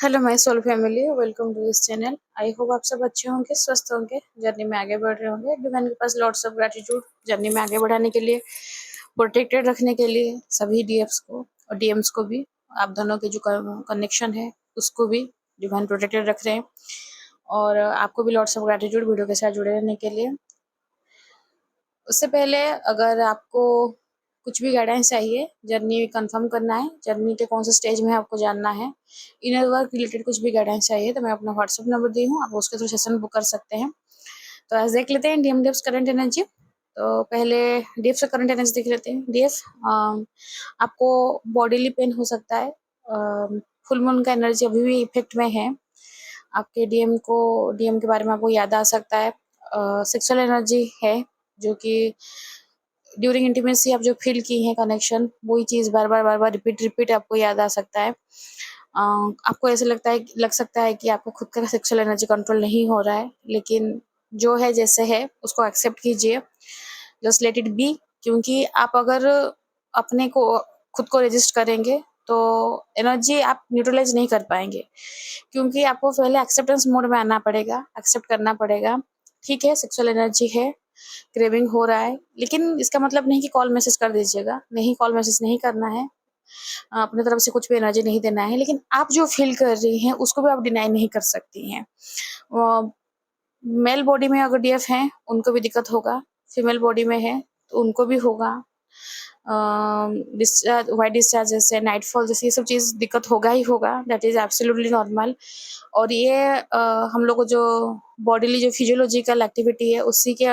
Hello my soul family, welcome to this channel. I hope आप सब अच्छे होंगे, स्वस्थ होंगे, जर्नी में आगे बढ़ रहे होंगे। डिवाइन के पास लॉट्स ऑफ ग्रेटिट्यूड जर्नी में आगे बढ़ाने के लिए, प्रोटेक्टेड रखने के लिए सभी डीएफ्स को और डीएम्स को भी। आप दोनों के जो कनेक्शन है उसको भी डिवाइन प्रोटेक्टेड रख रहे हैं और आपको भी लॉट्स ऑफ ग्रेटिट्यूड वीडियो के साथ जुड़े रहने के लिए। उससे पहले अगर आपको कुछ भी गाइडेंस चाहिए, जर्नी कंफर्म करना है, जर्नी के कौन से स्टेज में आपको जानना है, इनर वर्क रिलेटेड कुछ भी गाइडेंस चाहिए तो मैं अपना व्हाट्सएप नंबर दी हूँ, आप उसके थ्रू सेशन बुक कर सकते हैं। तो आज देख लेते हैं डीएम डिप्स करंट एनर्जी। तो पहले डीएफ से करंट एनर्जी देख लेते हैं। डीएफ, आपको बॉडीली पेन हो सकता है, फुल मून का एनर्जी अभी भी इफेक्ट में है, आपके डीएम के बारे में आपको याद आ सकता है। सेक्सुअल एनर्जी है जो कि ड्यूरिंग इंटीमेसी आप जो फील की है कनेक्शन, वही चीज़ बार बार रिपीट आपको याद आ सकता है। आपको ऐसे लग सकता है कि आपको खुद का सेक्सुअल एनर्जी कंट्रोल नहीं हो रहा है, लेकिन जो है जैसे है उसको एक्सेप्ट कीजिए, जस्ट लेट इट बी। क्योंकि आप अगर अपने को खुद को रजिस्ट करेंगे तो एनर्जी आप न्यूट्रलाइज नहीं कर पाएंगे, क्योंकि आपको पहले एक्सेप्टेंस मोड में आना पड़ेगा, एक्सेप्ट करना पड़ेगा। ठीक है, सेक्सुअल एनर्जी है, क्रेविंग हो रहा है, लेकिन इसका मतलब नहीं कि कॉल मैसेज कर दीजिएगा। नहीं, कॉल मैसेज नहीं करना है, अपनी तरफ से कुछ भी एनर्जी नहीं देना है, लेकिन आप जो फील कर रही हैं उसको भी आप डिनाई नहीं कर सकती हैं। मेल बॉडी में अगर डीएफ हैं उनको भी दिक्कत होगा, फीमेल बॉडी में है तो उनको भी होगा। डिस्चार्ज, वाइट डिस्चार्ज जैसे, नाइटफॉल जैसे, ये सब चीज़ दिक्कत होगा ही होगा, दैट इज़ एब्सोल्युटली नॉर्मल। और ये हम लोग को जो बॉडीली जो फिजियोलॉजिकल एक्टिविटी है उसी के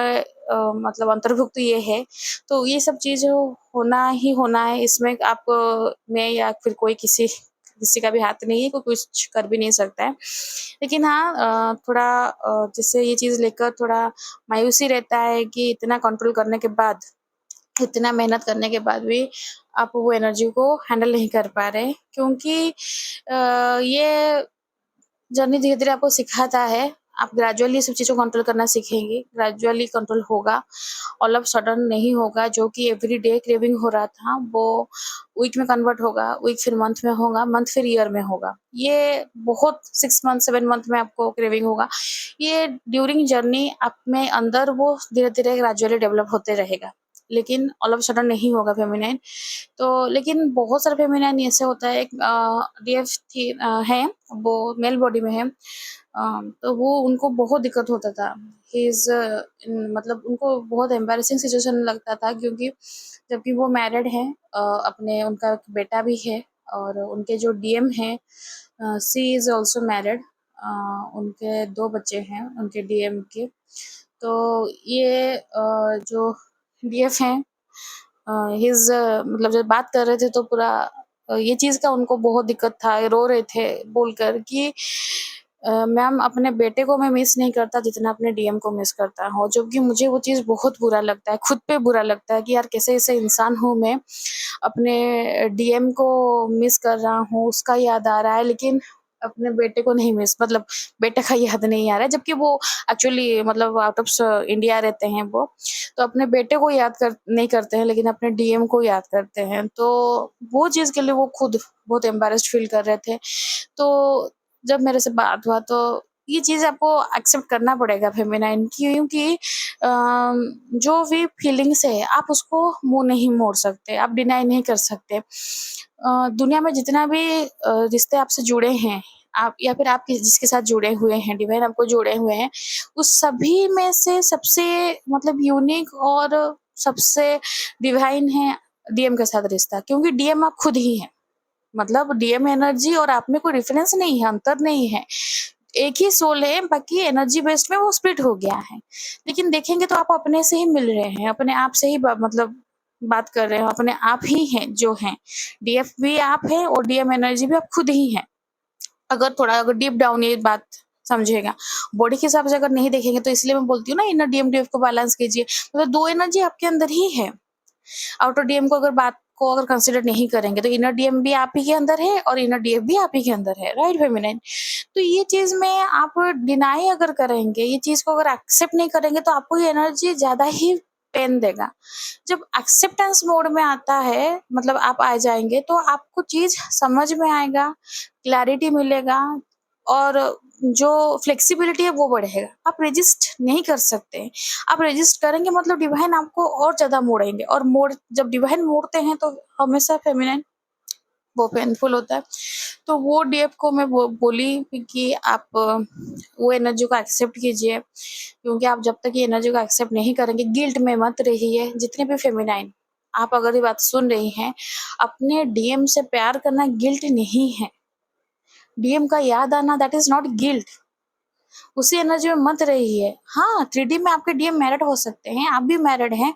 मतलब अंतर्भुक्त ये है। तो ये सब चीज़ होना ही होना है, इसमें आप में या फिर कोई किसी का भी हाथ नहीं है, कोई कुछ कर भी नहीं सकता है। लेकिन हाँ, थोड़ा जैसे ये चीज़ लेकर थोड़ा मायूसी रहता है कि इतना कंट्रोल करने के बाद, इतना मेहनत करने के बाद भी आप वो एनर्जी को हैंडल नहीं कर पा रहे, क्योंकि ये जर्नी धीरे-धीरे आपको सिखाता है। आप ग्रेजुअली सब चीज़ों को कंट्रोल करना सीखेंगे, ग्रेजुअली कंट्रोल होगा, ऑल ऑफ सडन नहीं होगा। जो कि एवरीडे क्रेविंग हो रहा था वो वीक में कन्वर्ट होगा, वीक फिर मंथ में होगा, मंथ फिर ईयर में होगा। ये बहुत 6 मंथ 7 मंथ में आपको क्रेविंग होगा। ये ड्यूरिंग जर्नी आप में अंदर वो धीरे-धीरे ग्रेजुअली डेवलप होते रहेगा, लेकिन ऑल ऑफ सडन नहीं होगा फेमिनाइन। तो लेकिन बहुत सारे फेमिनाइन ऐसे होता है, एक डीएफ थी है, वो मेल बॉडी में है, तो वो उनको बहुत दिक्कत होता था। ही इज़ मतलब उनको बहुत एम्बैरेसिंग सिचुएशन लगता था, क्योंकि जबकि वो मैरिड हैं, अपने उनका एक बेटा भी है, और उनके जो डीएम हैं, शी इज़ ऑल्सो मैरिड, उनके 2 बच्चे हैं उनके डीएम के। तो ये जो डीएफ हैं, हिज मतलब जब बात कर रहे थे तो पूरा ये चीज़ का उनको बहुत दिक्कत था, रो रहे थे बोलकर कि मैम अपने बेटे को मैं मिस नहीं करता जितना अपने डीएम को मिस करता हूँ। जबकि मुझे वो चीज़ बहुत बुरा लगता है, खुद पे बुरा लगता है कि यार कैसे ऐसे इंसान हूँ मैं, अपने डीएम को मिस कर रहा हूँ, उसका याद आ रहा है, लेकिन अपने बेटे को नहीं मिस, मतलब बेटे का याद नहीं आ रहा है, जबकि वो एक्चुअली मतलब आउट ऑफ इंडिया रहते हैं वो। तो अपने बेटे को नहीं करते हैं, लेकिन अपने डीएम को याद करते हैं। तो वो चीज़ के लिए वो खुद बहुत एम्बैरेस्ड फील कर रहे थे। तो जब मेरे से बात हुआ तो ये चीज़ आपको एक्सेप्ट करना पड़ेगा फेमिनाइन, क्योंकि जो भी फीलिंग्स है आप उसको मुँह नहीं मोड़ सकते, आप डिनाई नहीं कर सकते। दुनिया में जितना भी रिश्ते आपसे जुड़े हैं, आप या फिर आप जिसके साथ जुड़े हुए हैं, डिवाइन आपको जोड़े हुए हैं, उस सभी में से सबसे मतलब यूनिक और सबसे डिवाइन है डीएम के साथ रिश्ता, क्योंकि डीएम आप खुद ही हैं। मतलब डीएम एनर्जी और आप में कोई डिफरेंस नहीं है, अंतर नहीं है, एक ही सोल है, बाकी एनर्जी बेस्ड में वो स्प्लिट हो गया है। लेकिन देखेंगे तो आप अपने से ही मिल रहे हैं, अपने आप से ही मतलब बात कर रहे हो, अपने आप ही हैं जो हैं। डीएफ भी आप हैं और डीएम एनर्जी भी आप खुद ही हैं। अगर डीप डाउन ये बात समझिएगा, बॉडी के हिसाब से अगर नहीं देखेंगे तो इसलिए मैं बोलती हूँ ना, इनर डीएम डीएफ को बैलेंस कीजिए। मतलब 2 एनर्जी आपके अंदर ही है। आउटर डीएम को अगर कंसीडर नहीं करेंगे तो इनर डीएम भी आप ही के अंदर है और इनर डीएफ भी आप ही के अंदर है, राइट फेमिनाइन। तो ये चीज में आप डिनाई अगर करेंगे, ये चीज को अगर एक्सेप्ट नहीं करेंगे तो आपको ये एनर्जी ज्यादा ही पेन देगा। जब एक्सेप्टेंस मोड में आता है, मतलब आप आ जाएँगे तो आपको चीज़ समझ में आएगा, क्लैरिटी मिलेगा और जो फ्लेक्सिबिलिटी है वो बढ़ेगा। आप रेज़िस्ट नहीं कर सकते। आप रेज़िस्ट करेंगे मतलब डिवाइन आपको और ज़्यादा मोड़ेंगे और जब डिवाइन मोड़ते हैं तो हमेशा फेमिनिन वो पेनफुल होता है। तो वो डीएफ को मैं बोली कि आप वो एनर्जी को एक्सेप्ट कीजिए, क्योंकि आप जब तक ये एनर्जी को एक्सेप्ट नहीं करेंगे, गिल्ट में मत रहिए। जितने भी फेमिनाइन आप अगर ये बात सुन रही हैं, अपने डीएम से प्यार करना गिल्ट नहीं है। डीएम का याद आना दैट इज नॉट गिल्ट। उसी एनर्जी में मत रहिए। हाँ, 3D में आपके डीएम मैरिड हो सकते हैं, आप भी मैरिड हैं।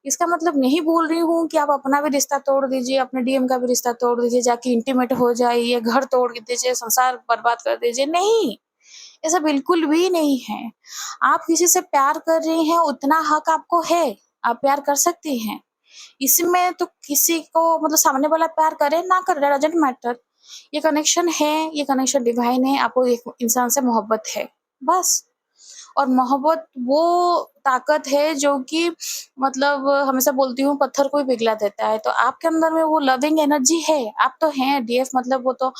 इसका मतलब नहीं बोल रही हूँ कि आप अपना भी रिश्ता तोड़ दीजिए, अपने डीएम का भी रिश्ता तोड़ दीजिए, जाके इंटीमेट हो जाइए, घर तोड़ दीजिए, संसार बर्बाद कर दीजिए। नहीं, ऐसा बिल्कुल भी नहीं है। आप किसी से प्यार कर रही हैं, उतना हक आपको है, आप प्यार कर सकती हैं। इसमें तो किसी को मतलब सामने वाला प्यार करे ना करे डज़न्ट मैटर। ये कनेक्शन है, ये कनेक्शन डिवाइन है, आपको एक इंसान से मोहब्बत है, बस। और मोहब्बत वो ताकत है जो कि मतलब हमेशा बोलती हूँ पत्थर को ही पिघला देता है। तो आपके अंदर में वो लविंग एनर्जी है, आप तो हैं डीएफ मतलब वो तो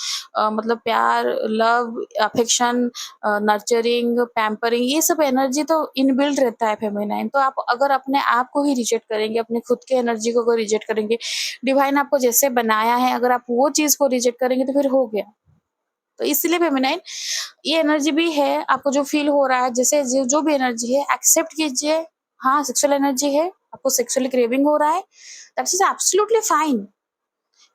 मतलब प्यार, लव, अफेक्शन, नर्चरिंग, पैम्परिंग ये सब एनर्जी तो इनबिल्ट रहता है फेमिनाइन। तो आप अगर अपने आप को ही रिजेक्ट करेंगे, अपने खुद के एनर्जी को अगर रिजेक्ट करेंगे, डिवाइन आपको जैसे बनाया है अगर आप वो चीज़ को रिजेक्ट करेंगे तो फिर हो गया। तो इसलिए फेमिनाइन ये एनर्जी भी है, आपको जो फ़ील हो रहा है जैसे जो भी एनर्जी है एक्सेप्ट कीजिए। हाँ, सेक्सुअल एनर्जी है, आपको सेक्सुअली क्रेविंग हो रहा है, दैट्स इज़ एब्सोल्युटली फाइन।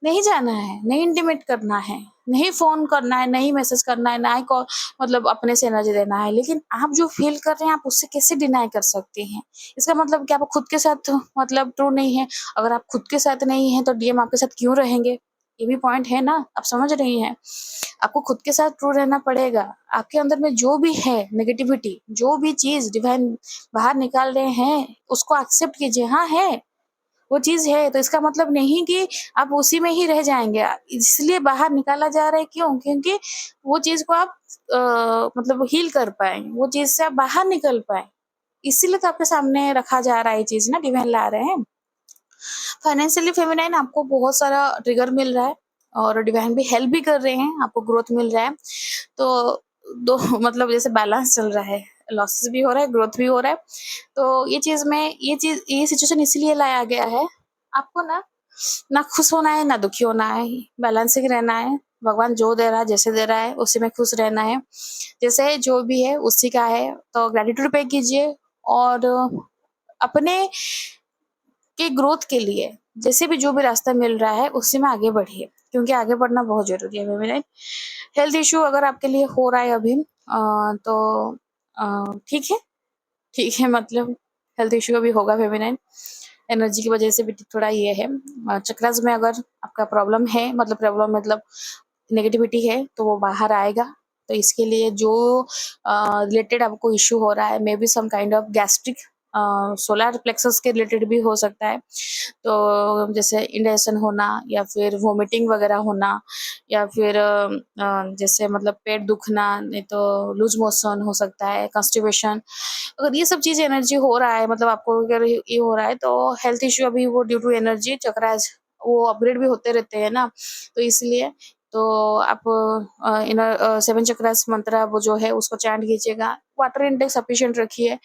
नहीं जाना है, नहीं इंटीमेट करना है, नहीं फ़ोन करना है, नहीं मैसेज करना है, ना ही कॉल मतलब अपने से एनर्जी देना है। लेकिन आप जो फ़ील कर रहे हैं, आप उससे कैसे डिनाई कर सकती हैं? इसका मतलब कि आप खुद के साथ मतलब ट्रू नहीं है। अगर आप खुद के साथ नहीं हैं, तो डीएम आपके साथ क्यों रहेंगे? ये भी पॉइंट है ना, आप समझ रही हैं। आपको खुद के साथ ट्रू रहना पड़ेगा। आपके अंदर में जो भी है नेगेटिविटी, जो भी चीज़ डिवाइन बाहर निकाल रहे हैं, उसको एक्सेप्ट कीजिए। हाँ, है। वो चीज़ है, तो इसका मतलब नहीं कि आप उसी में ही रह जाएँगे। इसलिए बाहर निकाला जा रहा है क्यों? क्योंकि वो चीज़ को आप मतलब हील कर पाएँ, वो चीज़ से आप बाहर निकल पाएँ। इसीलिए तो आपके सामने रखा जा रहा है ये चीज़ ना, डिवाइन ला रहे हैं। फाइनेंशियली फेमिनाइन आपको बहुत सारा ट्रिगर मिल रहा है और डिवाइन भी हेल्प भी कर रहे हैं, आपको ग्रोथ मिल रहा है। तो दो मतलब जैसे बैलेंस चल रहा है, लॉसेस भी हो रहा है, ग्रोथ भी हो रहा है। तो ये सिचुएशन इसीलिए लाया गया है, आपको ना खुश होना है, ना दुखी होना है, बैलेंसिंग रहना है। भगवान जो दे रहा है, जैसे दे रहा है, उसी में खुश रहना है। जैसे जो भी है उसी का है, तो ग्रैटिट्यूड पे कीजिए और अपने के ग्रोथ के लिए जैसे भी जो भी रास्ता मिल रहा है उसी में आगे बढ़िए, क्योंकि आगे बढ़ना बहुत ज़रूरी है फेमिनाइन। हेल्थ इश्यू अगर आपके लिए हो रहा है अभी तो ठीक है, ठीक है मतलब हेल्थ इश्यू अभी होगा फेमिनाइन। एनर्जी की वजह से भी थोड़ा ये है। चक्रास में अगर आपका प्रॉब्लम है मतलब नेगेटिविटी है तो वो बाहर आएगा। तो इसके लिए जो रिलेटेड आपको इश्यू हो रहा है, may be some kind of gastric solar plexus के रिलेटेड भी हो सकता है। तो जैसे इंडाइजेशन होना या फिर वोमिटिंग वगैरह होना या फिर जैसे मतलब पेट दुखना, नहीं तो लूज मोशन हो सकता है, कॉन्स्टिपेशन। अगर ये सब चीज़ एनर्जी हो रहा है मतलब आपको अगर ये हो रहा है तो हेल्थ इश्यू अभी वो ड्यू टू एनर्जी चक्रास वो अपग्रेड भी होते रहते हैं ना, तो इसलिए तो आप 7 चक्रास मंत्रा वो जो है उसको चैंट कीजिएगा। वाटर इंटेक सफिशिएंट रखिए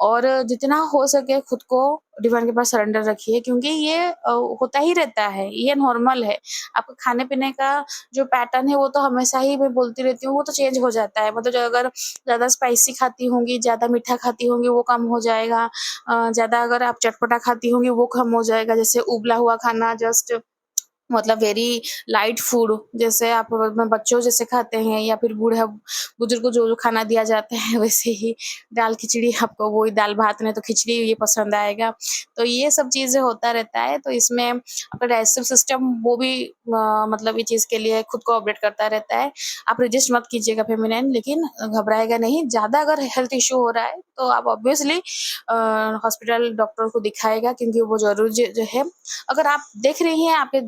और जितना हो सके खुद को डिवाइन के पास सरेंडर रखिए, क्योंकि ये होता ही रहता है, ये नॉर्मल है। आपका खाने-पीने का जो पैटर्न है वो तो हमेशा ही मैं बोलती रहती हूँ, वो तो चेंज हो जाता है। मतलब जो अगर ज़्यादा स्पाइसी खाती होंगी, ज़्यादा मीठा खाती होंगी वो कम हो जाएगा। ज़्यादा अगर आप चटपटा खाती होंगी वो कम हो जाएगा। जैसे उबला हुआ खाना जस्ट मतलब वेरी लाइट फूड जैसे आप में बच्चों जैसे खाते हैं या फिर बूढ़ा बुजुर्ग को जो खाना दिया जाता है वैसे ही दाल खिचड़ी आपको वही दाल भात में तो खिचड़ी ये पसंद आएगा। तो ये सब चीज़ें होता रहता है, तो इसमें आपका डाइजेस्टिव सिस्टम वो भी मतलब ये चीज़ के लिए खुद को अपडेट करता रहता है। आप रजिस्ट मत कीजिएगा फेमिनिन, लेकिन घबराएगा नहीं। ज़्यादा अगर हेल्थ इश्यू हो रहा है तो आप ऑब्वियसली हॉस्पिटल डॉक्टर को दिखाएगा, क्योंकि वो ज़रूरी जो है। अगर आप देख रही हैं आपके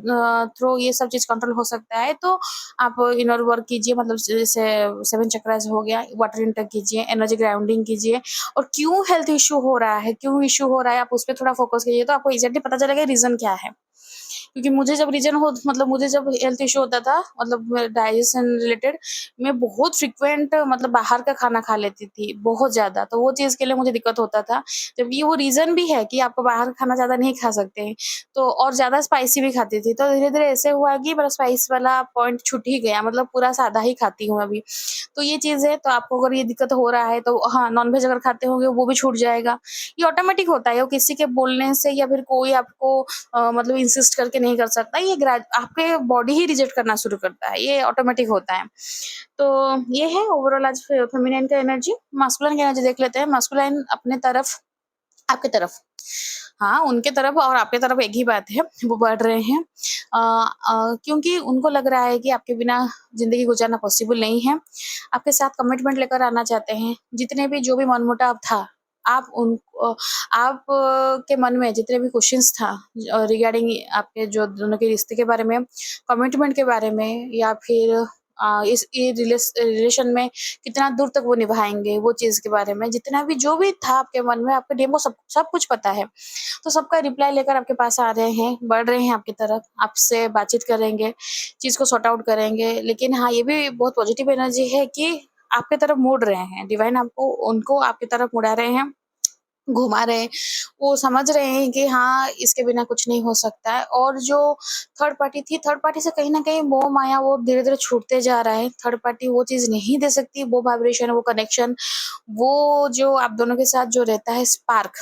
थ्रू ये सब चीज़ कंट्रोल हो सकता है, तो आप इनर वर्क कीजिए, मतलब जैसे 7 चक्रास हो गया, वाटर इंटेक कीजिए, एनर्जी ग्राउंडिंग कीजिए। और क्यों हेल्थ इश्यू हो रहा है, क्यों इश्यू हो रहा है, आप उस पे थोड़ा फोकस कीजिए, तो आपको एग्ज़ैक्टली पता चलेगा रीज़न क्या है। क्योंकि मुझे जब रीजन हो मतलब मुझे जब हेल्थ इश्यू होता था, मतलब डाइजेशन रिलेटेड, मैं बहुत फ्रीक्वेंट मतलब बाहर का खाना खा लेती थी, बहुत ज़्यादा। तो वो चीज़ के लिए मुझे दिक्कत होता था। जबकि वो रीज़न भी है कि आपको बाहर का खाना ज़्यादा नहीं खा सकते हैं, तो और ज़्यादा स्पाइसी भी खाती थी। तो धीरे-धीरे ऐसे हुआ कि मेरा स्पाइस वाला पॉइंट छूट ही गया, मतलब पूरा सादा ही खाती हूँ अभी। तो ये चीज़ है, तो आपको अगर ये दिक्कत हो रहा है, तो हाँ, नॉन-वेज अगर खाते होंगे वो भी छूट जाएगा। ये ऑटोमेटिक होता है, वो किसी के बोलने से या फिर कोई आपको मतलब इंसिस्ट करके नहीं कर सकता, ये आपके बॉडी ही रिजेक्ट करना शुरू करता है, ये ऑटोमेटिक होता है। तो ये है ओवरऑल आज फेमिनिन का एनर्जी। मास्कुलिन की एनर्जी देख लेते हैं। मास्कुलिन अपने तरफ, आपके तरफ, हाँ, उनके तरफ और आपके तरफ एक ही बात है, वो बढ़ रहे हैं। क्योंकि उनको लग रहा है कि आपके बिना ज़िंदगी गुज़ारना पॉसिबल नहीं है। आपके साथ कमिटमेंट लेकर आना चाहते हैं। जितने भी जो भी मनमुटाव था, आप आप के मन में जितने भी क्वेश्चन्स था रिगार्डिंग आपके जो दोनों के रिश्ते के बारे में, कमिटमेंट के बारे में, या फिर इस ये रिलेशन में कितना दूर तक वो निभाएँगे, वो चीज़ के बारे में, जितना भी जो भी था आपके मन में, आपके डीएम को सब सब कुछ पता है। तो सबका रिप्लाई लेकर आपके पास आ रहे हैं, बढ़ रहे हैं आपकी तरफ, आपसे बातचीत करेंगे, चीज़ को सॉर्ट आउट करेंगे। लेकिन हाँ, ये भी बहुत पॉजिटिव एनर्जी है कि आपकी तरफ मुड़ रहे हैं, डिवाइन आपको उनको आपकी तरफ मुड़ा रहे हैं, घुमा रहे हैं। वो समझ रहे हैं कि हाँ, इसके बिना कुछ नहीं हो सकता है। और जो थर्ड पार्टी थी, थर्ड पार्टी से कहीं न कहीं मोह-माया वो धीरे-धीरे छूटते जा रहा है। थर्ड पार्टी वो चीज़ नहीं दे सकती, वो वाइब्रेशन, वो कनेक्शन, वो जो आप दोनों के साथ जो रहता है स्पार्क,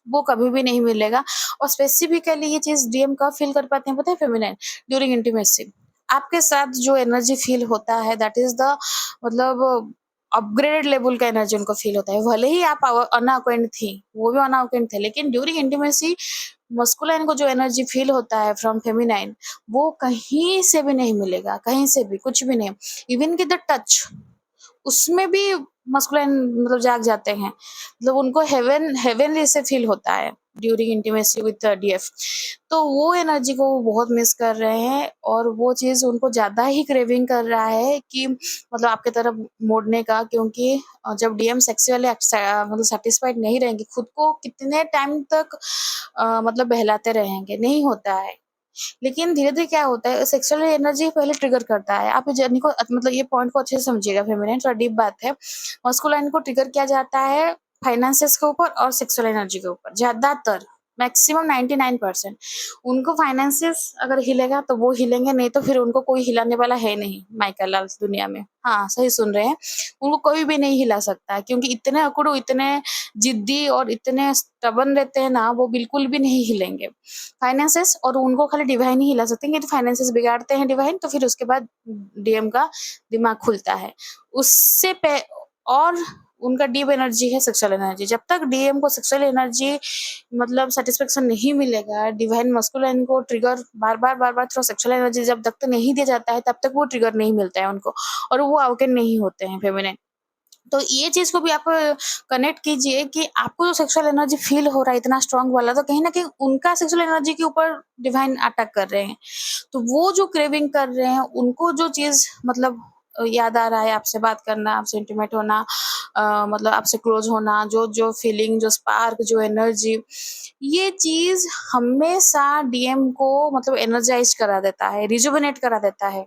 वो कभी भी नहीं मिलेगा। और स्पेसिफिकली ये चीज़ डीएम कब फ़ील कर पाते हैं पता है फेमिनिन? During intimacy. आपके साथ जो एनर्जी फ़ील होता है, दैट इज़ द मतलब अपग्रेडेड लेवल का एनर्जी उनको फ़ील होता है। भले ही आप अनअक्वेंट थी, वो भी अनअक्वेंट थे, लेकिन ड्यूरिंग इंटिमेसी मस्कुलाइन को जो एनर्जी फ़ील होता है फ्रॉम फेमिनाइन, वो कहीं से भी नहीं मिलेगा, कहीं से भी, कुछ भी नहीं। इवन कि द टच, उसमें भी मस्कुलाइन मतलब जाग जाते हैं। मतलब उनको हेवनली से फ़ील होता है ड्यूरिंग इंटिमेसी विद डीएफ। तो वो एनर्जी को वो बहुत मिस कर रहे हैं, और वो चीज़ उनको ज़्यादा ही क्रेविंग कर रहा है कि मतलब आपकी तरफ मोड़ने का, क्योंकि जब डीएम सेक्सुअली मतलब सैटिस्फाइड नहीं रहेंगे, खुद को कितने टाइम तक मतलब बहलाते रहेंगे, नहीं होता है। लेकिन धीरे-धीरे क्या होता है, सेक्सुअल एनर्जी पहले ट्रिगर करता है। आप इस जर्नी को मतलब ये पॉइंट को अच्छे से समझिएगा फेमिनिन, थोड़ा डीप बात है। मस्कुलाइन को ट्रिगर किया जाता है फाइनेंसेस के ऊपर और सेक्सुअल एनर्जी के ऊपर, ज़्यादातर मैक्सिमम 99%। उनको फाइनेंसेस अगर हिलेगा तो वो हिलेंगे, नहीं तो फिर उनको कोई हिलाने वाला है नहीं माइकल लाल दुनिया में। हाँ, सही सुन रहे हैं। उनको कोई भी नहीं हिला सकता है, क्योंकि इतने अकड़ू, इतने ज़िद्दी और इतने स्टबर्न रहते हैं ना, वो बिल्कुल भी नहीं हिलेंगे। फाइनेंसेस और उनको खाली डिवाइन ही हिला सकते हैं, क्योंकि फाइनेंसेस बिगाड़ते हैं डिवाइन, तो फिर उसके बाद डीएम का दिमाग खुलता है। उससे पे और उनका डीप एनर्जी है सेक्सुअल एनर्जी। जब तक डीएम को सेक्सुअल एनर्जी मतलब सैटिस्फैक्शन नहीं मिलेगा, डिवाइन मस्कुलाइन को ट्रिगर बार-बार थ्रू सेक्सुअल एनर्जी जब तक नहीं दिया जाता है, तब तक वो ट्रिगर नहीं मिलता है उनको, और वो अवेकन नहीं होते हैं फेमिनिन। तो ये चीज़ को भी आप कनेक्ट कीजिए कि आपको जो सेक्सुअल एनर्जी फ़ील हो रहा है इतना स्ट्रॉन्ग वाला, तो कहीं न कहीं उनका सेक्सुअल एनर्जी के ऊपर डिवाइन अटैक कर रहे हैं। तो वो जो क्रेविंग कर रहे हैं, उनको जो चीज़ मतलब याद आ रहा है, आपसे बात करना, आपसे इंटीमेट होना, मतलब आपसे क्लोज़ होना, जो फीलिंग, जो स्पार्क, जो एनर्जी, ये चीज़ हमेशा डीएम को मतलब एनर्जाइज़ करा देता है, रिजुवेनेट करा देता है।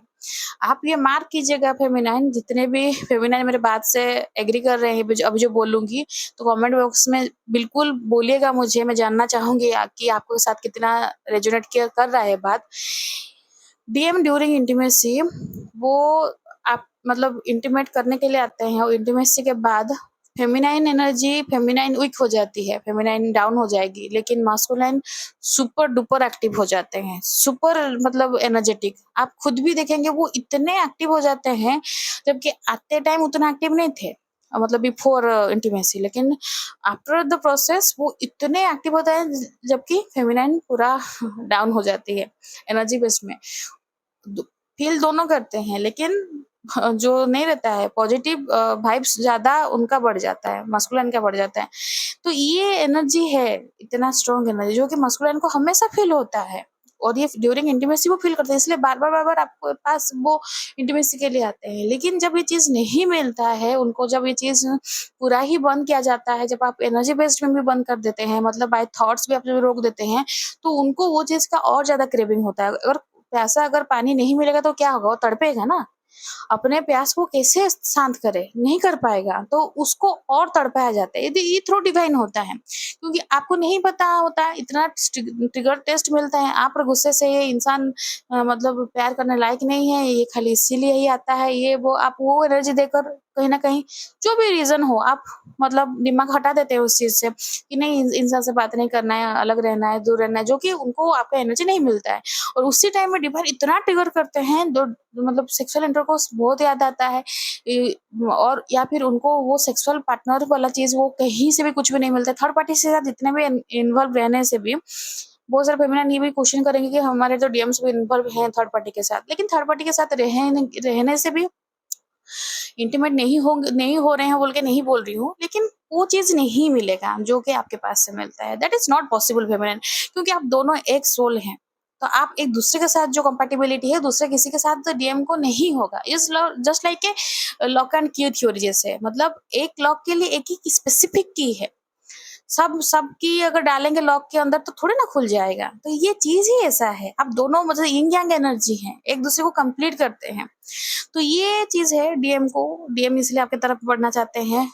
आप ये मार्क कीजिएगा फेमिनाइन, जितने भी फेमिनाइन मेरे बात से एग्री कर रहे हैं, अभी जो बोलूँगी, तो कमेंट बॉक्स में बिल्कुल बोलिएगा मुझे, मैं जानना चाहूँगी कि आपके साथ कितना रेजोनेट किया कर रहा है बात। डीएम ड्यूरिंग इंटिमेसी वो आप मतलब इंटिमेट करने के लिए आते हैं, और इंटिमेसी के बाद फेमिनाइन एनर्जी, फेमिनाइन वीक हो जाती है, फेमिनाइन डाउन हो जाएगी, लेकिन मास्कुलाइन सुपर डुपर एक्टिव हो जाते हैं, सुपर मतलब एनर्जेटिक। आप खुद भी देखेंगे वो इतने एक्टिव हो जाते हैं, जबकि आते टाइम उतना एक्टिव नहीं थे, मतलब बिफोर इंटिमेसी, लेकिन आफ्टर द प्रोसेस वो इतने एक्टिव होता है, जबकि फेमिनाइन पूरा डाउन हो जाती है एनर्जी बेस में। दो फील दोनों करते हैं, लेकिन जो नहीं रहता है पॉजिटिव वाइब्स ज़्यादा उनका बढ़ जाता है, मास्कुलिन का बढ़ जाता है। तो ये एनर्जी है, इतना स्ट्रॉन्ग एनर्जी जो कि मास्कुलिन को हमेशा फ़ील होता है और ये ड्यूरिंग इंटीमेसी वो फ़ील करते हैं, इसलिए बार-बार आपके पास वो इंटीमेसी के लिए आते हैं। लेकिन जब ये चीज़ नहीं मिलता है उनको, जब ये चीज़ पूरा ही बंद किया जाता है, जब आप एनर्जी बेस्ड में भी बंद कर देते हैं, मतलब बाय थॉट्स भी आप जब रोक देते हैं, तो उनको वो चीज़ का और ज़्यादा क्रेविंग होता है। अगर प्यासा अगर पानी नहीं मिलेगा तो क्या होगा? वो तड़पेगा ना। अपने प्यास को कैसे शांत करे? नहीं कर पाएगा, तो उसको और तड़पाया जाता है। ये थ्रू डिवाइन होता है, क्योंकि आपको नहीं पता होता है, इतना ट्रिगर टेस्ट मिलता है, आप पर गुस्से से ये इंसान मतलब प्यार करने लायक नहीं है, ये खाली इसीलिए ही आता है, ये वो आप वो एनर्जी देकर कहीं न कहीं जो भी रीज़न हो, आप मतलब दिमाग हटा देते हो उस चीज़ से कि नहीं इंसान से बात नहीं करना है, अलग रहना है, दूर रहना है, जो कि उनको आपका एनर्जी नहीं मिलता है। और उसी टाइम में डिवाइन इतना ट्रिगर करते हैं, दो मतलब सेक्सुअल इंटरकोर्स बहुत याद आता है और या फिर उनको वो सेक्सुअल पार्टनर वाला चीज़ वो कहीं से भी कुछ भी नहीं मिलता है। थर्ड पार्टी के साथ इतने भी इन्वॉल्व रहने से भी बहुत सारे फेमिनिन ये भी क्वेश्चन करेंगे कि हमारे तो डीएम्स भी इन्वॉल्व हैं थर्ड पार्टी के साथ। लेकिन थर्ड पार्टी के साथ रहने से भी इंटीमेट नहीं हो रहे हैं बोल के नहीं बोल रही हूँ, लेकिन वो चीज़ नहीं मिलेगा जो कि आपके पास से मिलता है। That is not possible feminine, क्योंकि आप दोनों एक सोल हैं। तो आप एक-दूसरे के साथ जो कंपैटिबिलिटी है, दूसरे किसी के साथ तो डीएम को नहीं होगा। इज़ ल just like a lock and की थ्योरी जैसे, मतलब एक लॉक के लिए एक ही स्पेसिफिक की है। सबकी अगर डालेंगे लॉक के अंदर तो थोड़ी ना खुल जाएगा। तो ये चीज़ ही ऐसा है। आप दोनों मतलब यिन यांग एनर्जी हैं, एक-दूसरे को कंप्लीट करते हैं। तो ये चीज़ है डीएम इसलिए आपकी तरफ बढ़ना चाहते हैं,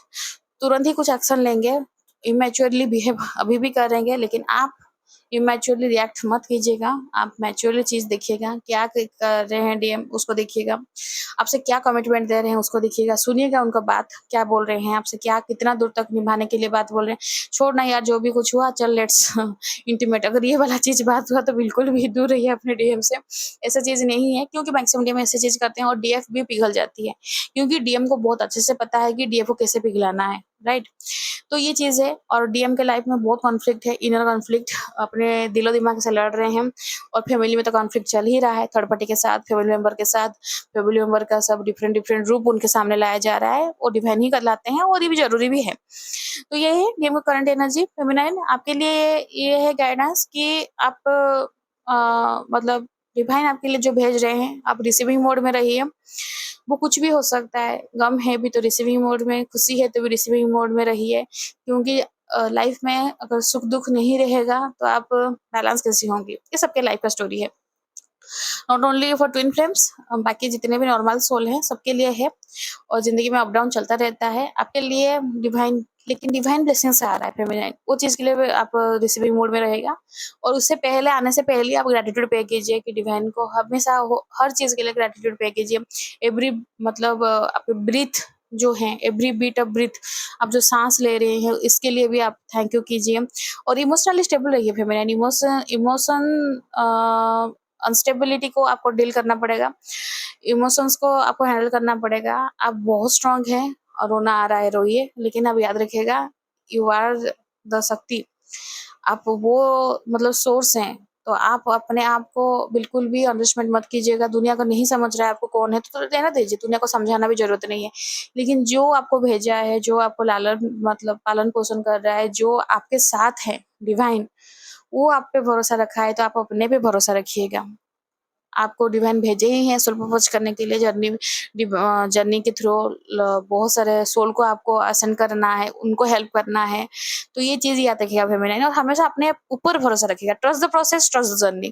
तुरंत ही कुछ एक्शन लेंगे, इमैच्योरली बिहेव अभी भी करेंगे, लेकिन आप इमैच्योरली रिएक्ट मत कीजिएगा, आप मैच्योरली चीज़ देखिएगा, क्या कर रहे हैं डीएम उसको देखिएगा, आपसे क्या कमिटमेंट दे रहे हैं उसको देखिएगा, सुनिएगा उनका बात, क्या बोल रहे हैं, आपसे क्या कितना दूर तक निभाने के लिए बात बोल रहे हैं। छोड़ ना यार जो भी कुछ हुआ चल लेट्स इंटीमेट, अगर ये वाला चीज़ बात हुआ तो बिल्कुल भी दूर रहिए अपने डीएम से। ऐसा चीज़ नहीं है, क्योंकि मैक्सिमम डीएम ऐसी चीज़ करते हैं और डीएफ भी पिघल जाती है, क्योंकि डीएम को बहुत अच्छे से पता है कि डीएफ को कैसे पिघलाना है, राइट? तो ये चीज़ है और डीएम के लाइफ में बहुत कॉन्फ्लिक्ट है, इनर कॉन्फ्लिक्ट अपने दिलो-दिमाग से लड़ रहे हैं और फैमिली में तो कॉन्फ्लिक्ट चल ही रहा है, थर्ड पार्टी के साथ, फैमिली मेंबर के साथ, फैमिली मेंबर का सब डिफरेंट रूप उनके सामने लाया जा रहा है, वो डिवाइन ही कहलाते हैं और ये भी ज़रूरी भी है। तो ये है डीएम का करंट एनर्जी फेमिनाइन आपके लिए ये है गाइडेंस कि आप मतलब डिवाइन आपके लिए जो भेज रहे हैं, आप रिसीविंग मोड में रहिए। वो कुछ भी हो सकता है, गम है भी तो रिसीविंग मोड में, खुशी है तो भी रिसीविंग मोड में रहिए, क्योंकि लाइफ में अगर सुख-दुःख नहीं रहेगा तो आप बैलेंस कैसे होंगे? ये सबके लाइफ का स्टोरी है। Not only for twin flames, बाकी जितने भी नॉर्मल सोल हैं सबके लिए है और ज़िंदगी में अप डाउन चलता रहता है। आपके लिए डिवाइन, लेकिन डिवाइन ब्लेसिंग से आ रहा है फेमिनाइन, वो चीज़ के लिए भी आप रिसीविंग मोड में रहेगा और उससे पहले आने से पहले आप ग्रैटिट्यूड पे कीजिए कि डिवाइन को हमेशा हो हर चीज़ के लिए ग्रैटिट्यूड पे कीजिए। एवरी मतलब आपके ब्रीथ जो है, एवरी बीट ऑफ ब्रीथ, आप जो साँस ले रहे हैं इसके लिए भी आप थैंक यू कीजिए और इमोशनली स्टेबल रहिए फेमिनाइन। इमोशन अनस्टेबिलिटी को आपको डील करना पड़ेगा, इमोशंस को आपको हैंडल करना पड़ेगा। आप बहुत स्ट्रॉन्ग हैं और रोना आ रहा है रोइए, लेकिन आप याद रखिएगा यू आर द शक्ति, आप वो मतलब सोर्स हैं। तो आप अपने आप को बिल्कुल भी अंडरएस्टिमेट मत कीजिएगा, दुनिया को नहीं समझ रहा है आपको कौन है तो रहने दीजिए, दुनिया को समझाना भी ज़रूरत नहीं है। लेकिन जो आपको भेजा है, जो आपको लालन मतलब पालन-पोषण कर रहा है, जो आपके साथ है डिवाइन, वो आप पे भरोसा रखा है तो आप अपने पे भरोसा रखिएगा। आपको डिवाइन भेजे ही हैं सोल पर्पज़ करने के लिए, जर्नी के थ्रू बहुत सारे सोल को आपको असेंड करना है, उनको हेल्प करना है। तो ये चीज़ याद रखिएगा फेमिनाइन और हमेशा अपने ऊपर भरोसा रखिएगा। Trust the process, trust the journey.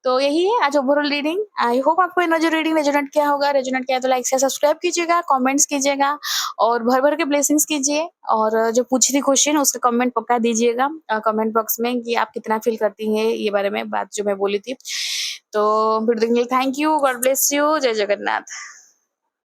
तो यही है आज ओवरऑल रीडिंग। आई होप आपको एनर्जी रीडिंग रेजोनेट किया होगा। रेजोनेट किया तो लाइक शेयर सब्सक्राइब कीजिएगा, कमेंट्स कीजिएगा और भर-भर के ब्लेसिंग्स कीजिए और जो पूछी थी क्वेश्चन उसका कमेंट पक्का दीजिएगा कमेंट बॉक्स में कि आप कितना फ़ील करती हैं ये बारे में बात जो मैं बोली थी। तो फिर देखेंगे। Thank you, God bless you, जय जगन्नाथ।